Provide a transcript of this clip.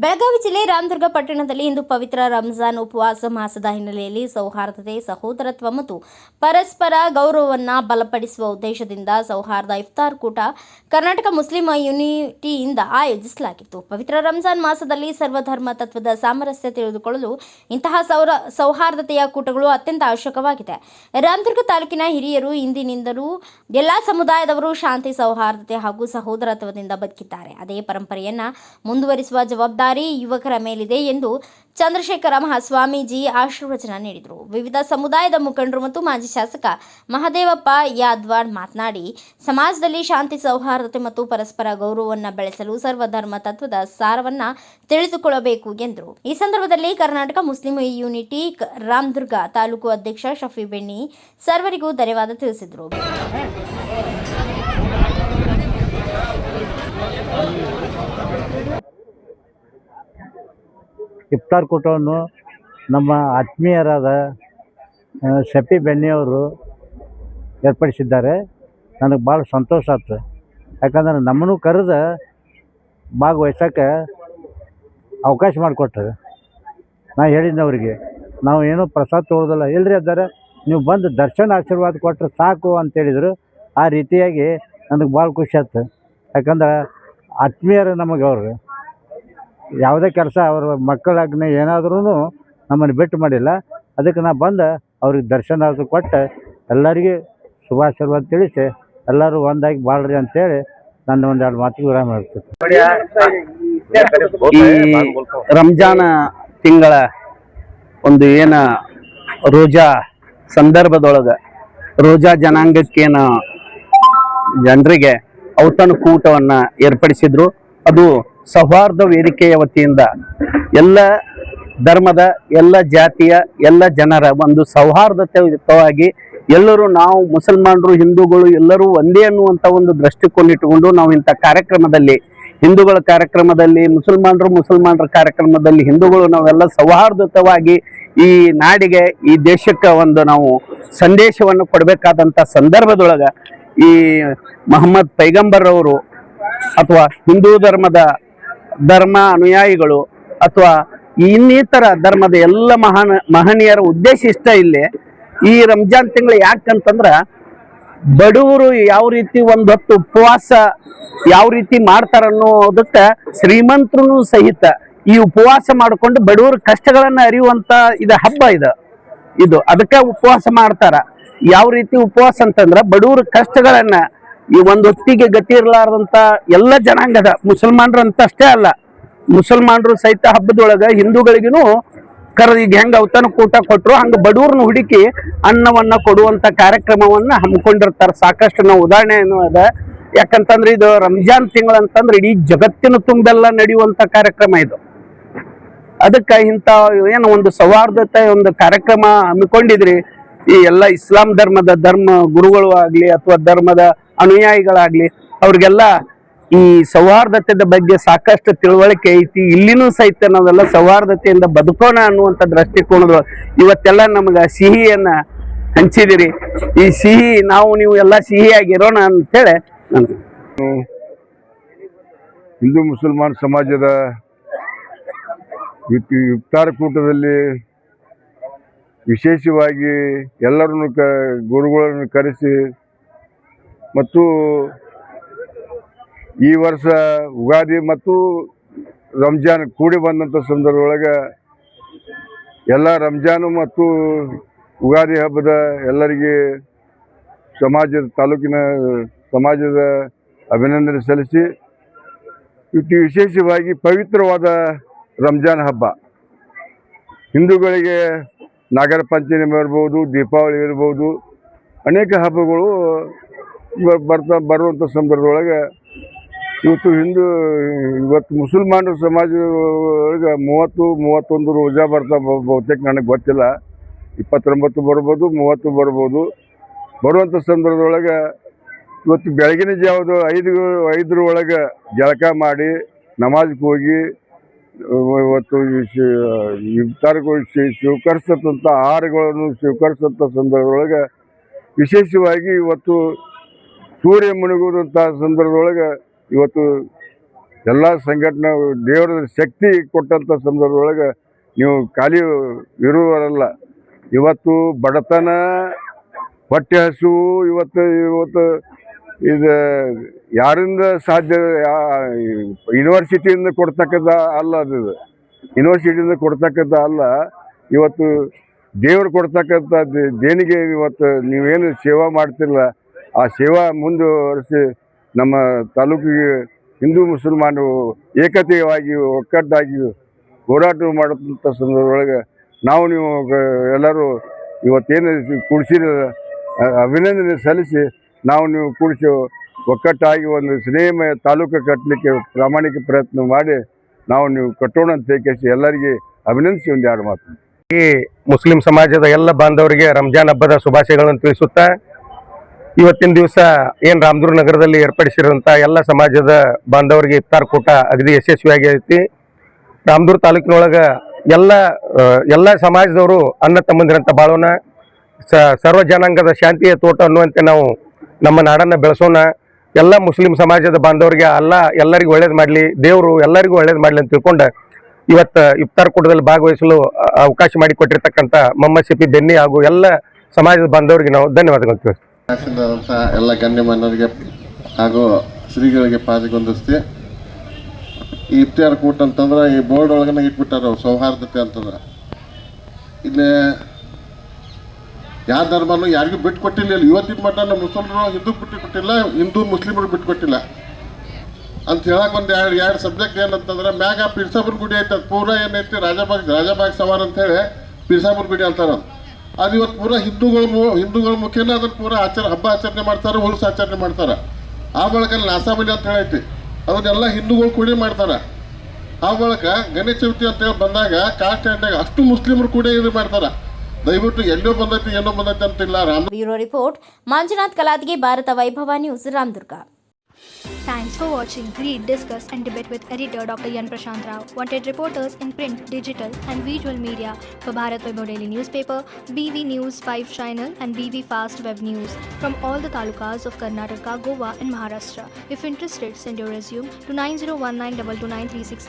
ಬೆಳಗಾವಿ ಜಿಲ್ಲೆ ರಾಮದುರ್ಗ ಪಟ್ಟಣದಲ್ಲಿ ಇಂದು ಪವಿತ್ರ ರಂಜಾನ್ ಉಪವಾಸ ಮಾಸದ ಹಿನ್ನೆಲೆಯಲ್ಲಿ ಸೌಹಾರ್ದತೆ, ಸಹೋದರತ್ವ ಮತ್ತು ಪರಸ್ಪರ ಗೌರವವನ್ನು ಬಲಪಡಿಸುವ ಉದ್ದೇಶದಿಂದ ಸೌಹಾರ್ದ ಇಫ್ತಾರ್ ಕೂಟ ಕರ್ನಾಟಕ ಮುಸ್ಲಿಂ ಯೂನಿಟಿಯಿಂದ ಆಯೋಜಿಸಲಾಗಿತ್ತು. ಪವಿತ್ರ ರಂಜಾನ್ ಮಾಸದಲ್ಲಿ ಸರ್ವಧರ್ಮ ತತ್ವದ ಸಾಮರಸ್ಯ ತಿಳಿದುಕೊಳ್ಳಲು ಇಂತಹ ಸೌಹಾರ್ದತೆಯ ಕೂಟಗಳು ಅತ್ಯಂತ ಅವಶ್ಯಕವಾಗಿದೆ. ರಾಮದುರ್ಗ ತಾಲೂಕಿನ ಹಿರಿಯರು ಇಂದಿನಿಂದಲೂ ಎಲ್ಲ ಸಮುದಾಯದವರು ಶಾಂತಿ, ಸೌಹಾರ್ದತೆ ಹಾಗೂ ಸಹೋದರತ್ವದಿಂದ ಬದುಕಿದ್ದಾರೆ. ಅದೇ ಪರಂಪರೆಯನ್ನು ಮುಂದುವರಿಸುವ ಜವಾಬ್ದಾರಿ ಯುವಕರ ಮೇಲಿದೆ ಎಂದು ಚಂದ್ರಶೇಖರ ಮಹಾಸ್ವಾಮೀಜಿ ಆಶೀರ್ವಚನ ನೀಡಿದರು. ವಿವಿಧ ಸಮುದಾಯದ ಮುಖಂಡರು ಮತ್ತು ಮಾಜಿ ಶಾಸಕ ಮಹದೇವಪ್ಪ ಯಾದವಾಡ್ ಮಾತನಾಡಿ, ಸಮಾಜದಲ್ಲಿ ಶಾಂತಿ, ಸೌಹಾರ್ದತೆ ಮತ್ತು ಪರಸ್ಪರ ಗೌರವವನ್ನು ಬೆಳೆಸಲು ಸರ್ವಧರ್ಮ ತತ್ವದ ಸಾರವನ್ನು ತಿಳಿದುಕೊಳ್ಳಬೇಕು ಎಂದರು. ಈ ಸಂದರ್ಭದಲ್ಲಿ ಕರ್ನಾಟಕ ಮುಸ್ಲಿಂ ಯೂನಿಟಿ ರಾಮದುರ್ಗ ತಾಲೂಕು ಅಧ್ಯಕ್ಷ ಶಫಿ ಬೆಣ್ಣಿ ಸರ್ವರಿಗೂ ಧನ್ಯವಾದ ತಿಳಿಸಿದರು. ಇಫ್ತಾರ್ ಕೂಟವನ್ನು ನಮ್ಮ ಆತ್ಮೀಯರಾದ ಶಫಿ ಬೆಣ್ಣಿಯವರು ಏರ್ಪಡಿಸಿದ್ದಾರೆ. ನನಗೆ ಭಾಳ ಸಂತೋಷ ಆಯ್ತು. ಯಾಕಂದ್ರೆ ನಮ್ಮನ್ನು ಕರೆದು ಭಾಗವಹಿಸೋಕ್ಕೆ ಅವಕಾಶ ಮಾಡಿಕೊಟ್ರು. ನಾ ಹೇಳಿದ್ದೆ ಅವರಿಗೆ, ನಾವು ಏನೂ ಪ್ರಸಾದ ತೊಗೊಳೋದಿಲ್ಲ, ಇಲ್ಲರಿ ಅದಾರೆ ನೀವು ಬಂದು ದರ್ಶನ ಆಶೀರ್ವಾದ ಕೊಟ್ಟರೆ ಸಾಕು ಅಂತೇಳಿದರು. ಆ ರೀತಿಯಾಗಿ ನನಗೆ ಭಾಳ ಖುಷಿ ಆಯ್ತು. ಯಾಕಂದ್ರೆ ಆತ್ಮೀಯರು ನಮಗೆ ಅವರು ಯಾವುದೇ ಕೆಲಸ ಅವ್ರ ಮಕ್ಕಳಾಗ್ನೆ ಏನಾದ್ರೂ ನಮ್ಮನ್ನು ಬಿಟ್ಟು ಮಾಡಿಲ್ಲ. ಅದಕ್ಕೆ ನಾ ಬಂದು ಅವ್ರಿಗೆ ದರ್ಶನ ಅದು ಕೊಟ್ಟು ಎಲ್ಲರಿಗೆ ಶುಭಾಶೀರ್ವಾದ ತಿಳಿಸಿ ಎಲ್ಲರೂ ಒಂದಾಗಿ ಬಾಳ್ರಿ ಅಂತೇಳಿ ನನ್ನ ಒಂದೆರಡು ಮಾತಿಗೆ ವಿರಾಮ ಹೇಳ್ತೀನಿ. ಈ ರಂಜಾನ ತಿಂಗಳ ಒಂದು ಏನು ರೋಜಾ ಸಂದರ್ಭದೊಳಗೆ ರೋಜಾ ಜನಾಂಗಕ್ಕೇನು ಜನರಿಗೆ ಔತಣ ಕೂಟವನ್ನು ಏರ್ಪಡಿಸಿದ್ರು. ಅದು ಸೌಹಾರ್ದ ವೇದಿಕೆಯ ವತಿಯಿಂದ ಎಲ್ಲ ಧರ್ಮದ, ಎಲ್ಲ ಜಾತಿಯ, ಎಲ್ಲ ಜನರ ಒಂದು ಸೌಹಾರ್ದತೆಯುತವಾಗಿ ಎಲ್ಲರೂ ನಾವು ಮುಸಲ್ಮಾನರು, ಹಿಂದೂಗಳು ಎಲ್ಲರೂ ಒಂದೇ ಅನ್ನುವಂಥ ಒಂದು ದೃಷ್ಟಿಕೋನ ಇಟ್ಟುಕೊಂಡು ನಾವು ಇಂಥ ಕಾರ್ಯಕ್ರಮದಲ್ಲಿ, ಹಿಂದೂಗಳ ಕಾರ್ಯಕ್ರಮದಲ್ಲಿ ಮುಸಲ್ಮಾನರ ಕಾರ್ಯಕ್ರಮದಲ್ಲಿ ಹಿಂದೂಗಳು ನಾವೆಲ್ಲ ಸೌಹಾರ್ದಯುತವಾಗಿ ಈ ನಾಡಿಗೆ, ಈ ದೇಶಕ್ಕೆ ಒಂದು ನಾವು ಸಂದೇಶವನ್ನು ಕೊಡಬೇಕಾದಂಥ ಸಂದರ್ಭದೊಳಗೆ ಈ ಮೊಹಮ್ಮದ್ ಪೈಗಂಬರ್ ಅವರು ಅಥವಾ ಹಿಂದೂ ಧರ್ಮ ಅನುಯಾಯಿಗಳು ಅಥವಾ ಇನ್ನಿತರ ಧರ್ಮದ ಎಲ್ಲ ಮಹನೀಯರ ಉದ್ದೇಶ ಇಷ್ಟ. ಇಲ್ಲಿ ಈ ರಂಜಾನ್ ತಿಂಗಳು ಯಾಕಂತಂದ್ರೆ ಬಡವರು ಯಾವ ರೀತಿ ಒಂದು ಹೊತ್ತು ಉಪವಾಸ ಯಾವ ರೀತಿ ಮಾಡ್ತಾರನ್ನೋದಕ್ಕೆ ಶ್ರೀಮಂತರು ಸಹಿತ ಈ ಉಪವಾಸ ಮಾಡಿಕೊಂಡು ಬಡವರ ಕಷ್ಟಗಳನ್ನು ಅರಿಯುವಂತ ಇದು ಹಬ್ಬ ಇದು ಅದಕ್ಕೆ ಉಪವಾಸ ಮಾಡ್ತಾರ. ಯಾವ ರೀತಿ ಉಪವಾಸ ಅಂತಂದ್ರೆ ಬಡವರ ಕಷ್ಟಗಳನ್ನ ಈ ಒಂದು ಹೊತ್ತಿಗೆ ಗತಿ ಇರಲಾರ್ದಂತ ಎಲ್ಲ ಜನಾಂಗದ ಮುಸಲ್ಮಾನರು ಅಂತ ಅಷ್ಟೇ ಅಲ್ಲ, ಮುಸಲ್ಮಾನರು ಸಹಿತ ಹಬ್ಬದೊಳಗೆ ಹಿಂದೂಗಳಿಗೂ ಕರೆದು ಈಗ ಹೆಂಗ ಔತಣ ಕೂಟ ಕೊಟ್ಟರು ಹಂಗ ಬಡವ್ರನ್ನ ಹುಡುಕಿ ಅನ್ನವನ್ನ ಕೊಡುವಂತ ಕಾರ್ಯಕ್ರಮವನ್ನ ಹಮ್ಮಿಕೊಂಡಿರ್ತಾರೆ. ಸಾಕಷ್ಟು ನಾವು ಉದಾಹರಣೆ ಏನು ಅದ. ಯಾಕಂತಂದ್ರೆ ಇದು ರಂಜಾನ್ ತಿಂಗಳು ಅಂತಂದ್ರೆ ಇಡೀ ಜಗತ್ತಿನ ತುಂಬೆಲ್ಲ ನಡೆಯುವಂತ ಕಾರ್ಯಕ್ರಮ ಇದು. ಅದಕ್ಕೆ ಇಂಥ ಏನು ಒಂದು ಸೌಹಾರ್ದತೆ ಒಂದು ಕಾರ್ಯಕ್ರಮ ಹಮ್ಮಿಕೊಂಡಿದ್ರಿ. ಈ ಎಲ್ಲ ಇಸ್ಲಾಂ ಧರ್ಮ ಗುರುಗಳು ಆಗ್ಲಿ ಅಥವಾ ಧರ್ಮದ ಅನುಯಾಯಿಗಳಾಗ್ಲಿ ಅವ್ರಿಗೆಲ್ಲ ಈ ಸೌಹಾರ್ದತೆ ಬಗ್ಗೆ ಸಾಕಷ್ಟು ತಿಳುವಳಿಕೆ ಐತಿ. ಇಲ್ಲಿನೂ ಸಹಿತ ನಾವೆಲ್ಲ ಸೌಹಾರ್ದತೆಯಿಂದ ಬದುಕೋಣ ಅನ್ನುವಂಥ ದೃಷ್ಟಿಕೋನದ ಇವತ್ತೆಲ್ಲ ನಮ್ಗೆ ಸಿಹಿಯನ್ನ ಹಂಚಿದಿರಿ. ಈ ಸಿಹಿ ನೀವು ಎಲ್ಲ ಸಿಹಿಯಾಗಿರೋಣ ಅಂತೇಳಿ ಹಿಂದೂ ಮುಸಲ್ಮಾನ್ ಸಮಾಜದ ಇಫ್ತಾರ್ ಕೂಟದಲ್ಲಿ ವಿಶೇಷವಾಗಿ ಎಲ್ಲರನ್ನು ಗುರುಗಳನ್ನು ಕರೆಸಿ ಮತ್ತು ಈ ವರ್ಷ ಉಗಾದಿ ಮತ್ತು ರಂಜಾನ್ ಕೂಡಿ ಬಂದಂಥ ಸಂದರ್ಭದೊಳಗೆ ಎಲ್ಲ ರಂಜಾನು ಮತ್ತು ಉಗಾದಿ ಹಬ್ಬದ ಎಲ್ಲರಿಗೆ ತಾಲೂಕಿನ ಸಮಾಜದ ಅಭಿನಂದನೆ ಸಲ್ಲಿಸಿ ಇವತ್ತು ವಿಶೇಷವಾಗಿ ಪವಿತ್ರವಾದ ರಂಜಾನ್ ಹಬ್ಬ ಹಿಂದೂಗಳಿಗೆ ನಾಗರ ಪಂಚಮಿ ಇರ್ಬೋದು, ದೀಪಾವಳಿ ಇರ್ಬೋದು, ಅನೇಕ ಹಬ್ಬಗಳು ಬರುವಂಥ ಸಂದರ್ಭದೊಳಗೆ ಇವತ್ತು ಮುಸಲ್ಮಾನರ ಸಮಾಜ ಒಳಗೆ 30-31 ರೋಜಾ ಬರ್ತಾ ಬಹುತೇಕ ನನಗೆ ಗೊತ್ತಿಲ್ಲ. 29 ಬರ್ಬೋದು, 30 ಬರ್ಬೋದು. ಬರುವಂಥ ಸಂದರ್ಭದೊಳಗೆ ಇವತ್ತು ಬೆಳಗಿನ ಜಾವದ 5 ಒಳಗೆ ಜಳಕ ಮಾಡಿ ನಮಾಜ್ಗೆ ಹೋಗಿ ಇವತ್ತು ಇಫ್ತಾರ್ಗಳು ಸ್ವೀಕರಿಸತಂಥ ಆಹಾರಗಳನ್ನು ಸ್ವೀಕರಿಸಂಥ ಸಂದರ್ಭದೊಳಗೆ ವಿಶೇಷವಾಗಿ ಇವತ್ತು ಸೂರ್ಯ ಮುಳುಗುವಂಥ ಸಂದರ್ಭದೊಳಗೆ ಇವತ್ತು ಎಲ್ಲ ಸಂಘಟನೆ ದೇವರ ಶಕ್ತಿ ಕೊಟ್ಟಂಥ ಸಂದರ್ಭದೊಳಗೆ ನೀವು ಖಾಲಿ ಇರುವವರಲ್ಲ. ಇವತ್ತು ಬಡತನ, ಹೊಟ್ಟೆ ಹಸುವು ಇವತ್ತು ಇದು ಯಾರಿಂದ ಸಾಧ್ಯ? ಯೂನಿವರ್ಸಿಟಿಯಿಂದ ಕೊಡ್ತಕ್ಕಂಥ ಅಲ್ಲ, ಅದು ಯೂನಿವರ್ಸಿಟಿಯಿಂದ ಕೊಡ್ತಕ್ಕಂಥ ಅಲ್ಲ. ಇವತ್ತು ದೇವರು ಕೊಡ್ತಕ್ಕಂಥ ದೇಣಿಗೆ. ಇವತ್ತು ನೀವೇನು ಸೇವಾ ಮಾಡ್ತಿರಲ್ಲ, ಆ ಸೇವಾ ಮುಂದುವರಿಸಿ ನಮ್ಮ ತಾಲೂಕಿಗೆ ಹಿಂದೂ ಮುಸಲ್ಮಾನರು ಏಕತೆಯಾಗಿ ಒಕ್ಕಟ್ಟಾಗಿ ಹೋರಾಟ ಮಾಡುವಂಥ ಸಂದರ್ಭದೊಳಗೆ ನಾವು ನೀವು ಎಲ್ಲರೂ ಇವತ್ತೇನು ಕೂಡಿಸಿದ ಅಭಿನಂದನೆ ಸಲ್ಲಿಸಿ ನಾವು ನೀವು ಕೂಡಿಸಿ ಒಕ್ಕಟ್ಟಾಗಿ ಒಂದು ಸ್ನೇಹಮಯ ತಾಲೂಕು ಕಟ್ಟಲಿಕ್ಕೆ ಪ್ರಾಮಾಣಿಕ ಪ್ರಯತ್ನ ಮಾಡಿ ನಾವು ನೀವು ಕಟ್ಟೋಣ ಅಂತ ಕೇಳಿಸಿ ಎಲ್ಲರಿಗೆ ಅಭಿನಂದಿಸಿ ಒಂದು ಎರಡು ಮಾತು. ಈ ಮುಸ್ಲಿಂ ಸಮಾಜದ ಎಲ್ಲ ಬಾಂಧವರಿಗೆ ರಂಜಾನ್ ಹಬ್ಬದ ಶುಭಾಶಯಗಳನ್ನು ತಿಳಿಸುತ್ತಾ, ಇವತ್ತಿನ ದಿವಸ ಏನು ರಾಮದುರ್ಗ ನಗರದಲ್ಲಿ ಏರ್ಪಡಿಸಿರುವಂಥ ಎಲ್ಲ ಸಮಾಜದ ಬಾಂಧವರಿಗೆ ಇಫ್ತಾರ್ ಕೂಟ ಅಗದಿ ಯಶಸ್ವಿಯಾಗಿ ಐತಿ. ರಾಮದುರ್ಗ ತಾಲೂಕಿನೊಳಗೆ ಎಲ್ಲ ಸಮಾಜದವರು ಅನ್ನ ತಮ್ಮಂದಿರಂತ ಬಾಳೋಣ, ಸರ್ವ ಜನಾಂಗದ ಶಾಂತಿಯ ತೋಟ ಅನ್ನುವಂತೆ ನಾವು ನಮ್ಮ ನಾಡನ್ನು ಬೆಳೆಸೋಣ. ಎಲ್ಲ ಮುಸ್ಲಿಂ ಸಮಾಜದ ಬಾಂಧವರಿಗೆ ಎಲ್ಲರಿಗೂ ಒಳ್ಳೇದು ಮಾಡಲಿ, ದೇವರು ಎಲ್ಲರಿಗೂ ಒಳ್ಳೇದು ಮಾಡಲಿ ಅಂತ ತಿಳ್ಕೊಂಡು ಇವತ್ತು ಇಫ್ತಾರ್ ಕೂಟದಲ್ಲಿ ಭಾಗವಹಿಸಲು ಅವಕಾಶ ಮಾಡಿಕೊಟ್ಟಿರ್ತಕ್ಕಂಥ ಮೊಹಮ್ಮದ್ ಶಫಿ ಬೆನ್ನಿ ಹಾಗೂ ಎಲ್ಲ ಸಮಾಜದ ಬಾಂಧವರಿಗೆ ನಾವು ಧನ್ಯವಾದಗಳು ತಿಳಿಸ್ತೀವಿ. ಎಲ್ಲ ಗಣ್ಯಮಾನ್ಯರಿಗೆ ಹಾಗೂ ಶ್ರೀಗಳಿಗೆ ಪಾದಗೊಂದಿಸ್ತಿ. ಈ ಇಫ್ತಾರ್ ಕೂಟ ಅಂತಂದ್ರೆ ಈ ಬೋರ್ಡ್ ಒಳಗನೆ ಇಟ್ಬಿಟ್ಟಾರ ಸೌಹಾರ್ದತೆ ಅಂತಂದ್ರೆ. ಇಲ್ಲಿ ಯಾವ ಧರ್ಮನೂ ಯಾರಿಗೂ ಬಿಟ್ಕೊಟ್ಟಿಲ್ಲ. ಇವತ್ತಿನ ಮಟ್ಟ ನಮ್ಮ ಮುಸಲ್ಮಾನರು ಹಿಂದೂ ಬಿಟ್ಟುಕೊಟ್ಟಿಲ್ಲ, ಹಿಂದೂ ಮುಸ್ಲಿಮರು ಬಿಟ್ಕೊಟ್ಟಿಲ್ಲ ಅಂತ ಹೇಳಕ್ ಒಂದು ಎರಡು ಸಬ್ಜೆಕ್ಟ್ ಏನಂತಂದ್ರೆ, ಮ್ಯಾಗ ಪಿರ್ಸಾಬುರ್ ಗುಡಿ ಐತೆ, ಅದು ಪೂರ ಏನೈತಿ ರಾಜಾಬಾಗ್ ಸವಾರ್ ಅಂತ ಹೇಳಿ ಪಿರ್ಸಾಬುರ್ ಗುಡಿ ಅಂತಾರ. ಅದು ಇವತ್ತು ಪೂರ ಹಿಂದೂಗಳ ಮುಖೇನ ಅದನ್ನು ಪೂರ ಹಬ್ಬ ಆಚರಣೆ ಮಾಡ್ತಾರೆ, ಉಲ್ಸ್ ಆಚರಣೆ ಮಾಡ್ತಾರೆ. ಆ ಬಳಕ ನಾಸಾಬಲಿ ಅಂತ ಹೇಳೈತಿ, ಅದನ್ನೆಲ್ಲ ಹಿಂದೂಗಳು ಕೂಡಿ ಮಾಡ್ತಾರೆ. ಆ ಬಳಕ ಗಣೇಶ ಚೌತಿ ಅಂತ ಹೇಳಿ ಬಂದಾಗ ಕಾಸ್ಟ್ ಸ್ಟ್ಯಾಂಡಾಗ ಅಷ್ಟು ಮುಸ್ಲಿಮರು ಕೂಡ ಇದು ಮಾಡ್ತಾರೆ. ದಯವಿಟ್ಟು ಎಲ್ಲೋ ಬಂದೈತಿ ಏನೋ ಬಂದೈತಿ ಅಂತಿಲ್ಲ. ಬ್ಯೂರೋ ರಿಪೋರ್ಟ್ ಮಂಜುನಾಥ್ ಕಲಾದ್ಗೆ, ಭಾರತ ವೈಭವ news, Ramdurg. Thanks for watching. Read, discuss and debate with editor Dr. Yan Prashant Rao. Wanted reporters in print, digital and visual media for Bharat Vaibhav Daily Newspaper, BV News 5 Channel and BV Fast Web News from all the talukas of Karnataka, Goa and Maharashtra. If interested, send your resume to 9019229369.